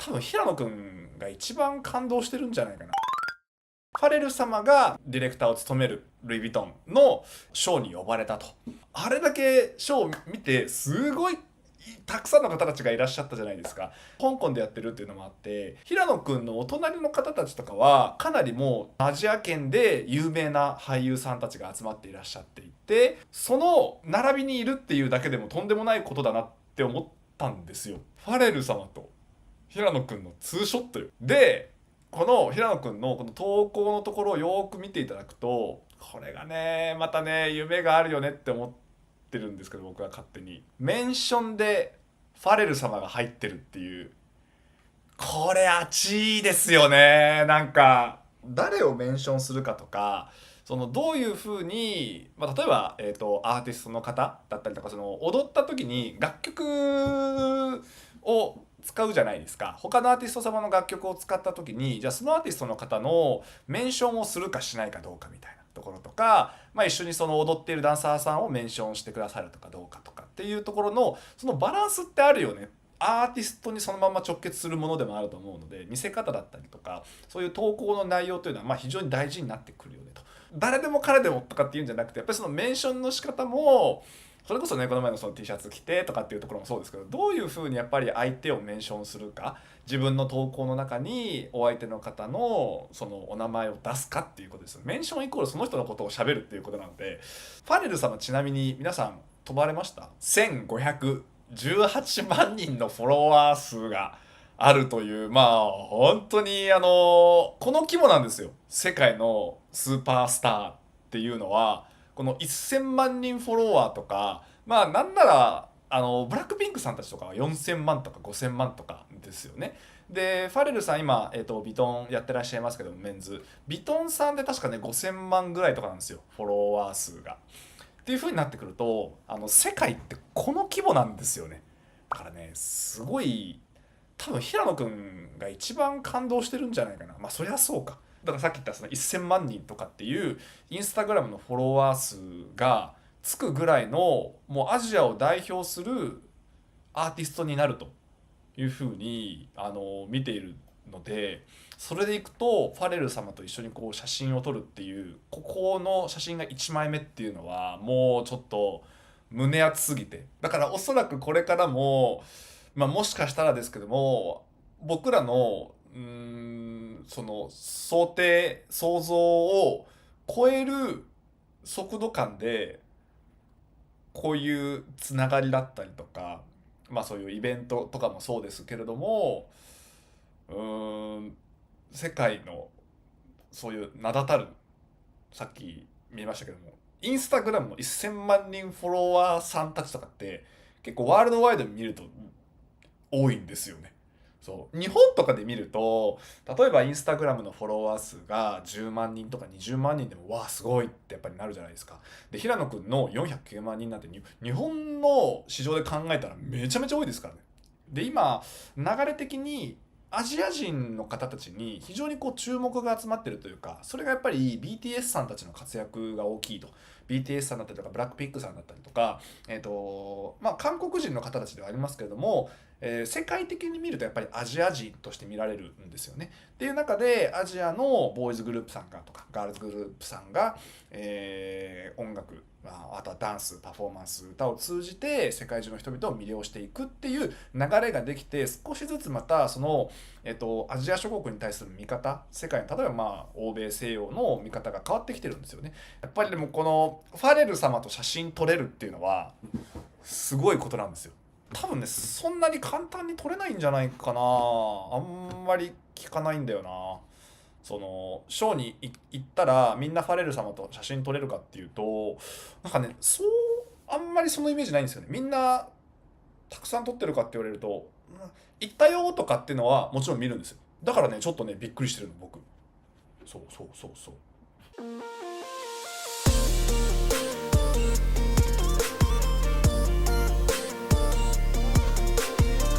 多分平野くんが一番感動してるんじゃないかな。ファレル様がディレクターを務めるルイ・ヴィトンのショーに呼ばれたと。あれだけショーを見てすごいたくさんの方たちがいらっしゃったじゃないですか。香港でやってるっていうのもあって、平野くんのお隣の方たちとかはかなりもうアジア圏で有名な俳優さんたちが集まっていらっしゃっていて、その並びにいるっていうだけでもとんでもないことだなって思ったんですよ。ファレル様と平野くんのツーショットよ。でこの平野くんのこの投稿のところをよーく見ていただくと、これがねまたね夢があるよねって思ってるんですけど、僕は勝手にメンションでファレル様が入ってるっていう、これ熱いですよね。なんか誰をメンションするかとか、そのどういうふうに、例えば、アーティストの方だったりとか、その踊った時に楽曲を使うじゃないですか。他のアーティスト様の楽曲を使った時に、じゃあそのアーティストの方のメンションをするかしないかどうかみたいなところとか、一緒にその踊っているダンサーさんをメンションしてくださるとかどうかとかっていうところのそのバランスってあるよね。アーティストにそのまま直結するものでもあると思うので、見せ方だったりとかそういう投稿の内容というのは非常に大事になってくるよねと。誰でも彼でもとかっていうんじゃなくて、やっぱりそのメンションの仕方もそれこそね、この前のその T シャツ着てとかっていうところもそうですけど、どういうふうにやっぱり相手をメンションするか、自分の投稿の中にお相手の方のそのお名前を出すかっていうことですよ。メンションイコールその人のことを喋るっていうことなので、ファレル様ちなみに皆さん飛ばれました？ 1518 万人のフォロワー数があるという、本当にこの規模なんですよ。世界のスーパースターっていうのはこの1000万人フォロワーとか、なんならブラックピンクさんたちとかは4000万とか5000万とかですよね。でファレルさん今、ビトンやってらっしゃいますけど、メンズビトンさんで確かね5000万ぐらいとかなんですよ、フォロワー数が。っていう風になってくると、世界ってこの規模なんですよね。だからねすごい、多分平野くんが一番感動してるんじゃないかな。そりゃそうか。だからさっき言ったその1000万人とかっていうインスタグラムのフォロワー数がつくぐらいの、もうアジアを代表するアーティストになるというふうに見ているので、それでいくとファレル様と一緒にこう写真を撮るっていう、ここの写真が1枚目っていうのはもうちょっと胸熱すぎて、だからおそらくこれからも、もしかしたらですけども、僕らのその想像を超える速度感でこういうつながりだったりとか、そういうイベントとかもそうですけれども、うーん世界のそういう名だたる、さっき見ましたけどもインスタグラムの1000万人フォロワーさんたちとかって結構ワールドワイドに見ると多いんですよね。そう日本とかで見ると、例えばインスタグラムのフォロワー数が10万人とか20万人でもわあすごいってやっぱりなるじゃないですか。で平野くんの409万人なんて日本の市場で考えたらめちゃめちゃ多いですからね。で今流れ的にアジア人の方たちに非常にこう注目が集まってるというか、それがやっぱり BTS さんたちの活躍が大きいと。 BTS さんだったりとかブラックピックさんだったりとか、韓国人の方たちではありますけれども、世界的に見るとやっぱりアジア人として見られるんですよね。っていう中でアジアのボーイズグループさんがとかガールズグループさんが、音楽、あとはダンス、パフォーマンス、歌を通じて世界中の人々を魅了していくっていう流れができて、少しずつまたその、アジア諸国に対する見方、世界の例えば欧米西洋の見方が変わってきてるんですよね。やっぱりでもこのファレル様と写真撮れるっていうのはすごいことなんですよ。多分ねそんなに簡単に撮れないんじゃないかな。あんまり聞かないんだよな。そのショーに行ったらみんなファレル様と写真撮れるかっていうと、なんかねそうあんまりそのイメージないんですよね。みんなたくさん撮ってるかって言われると、行ったよとかっていうのはもちろん見るんですよ。だからねちょっとねびっくりしてるの僕。そうそうそうそう。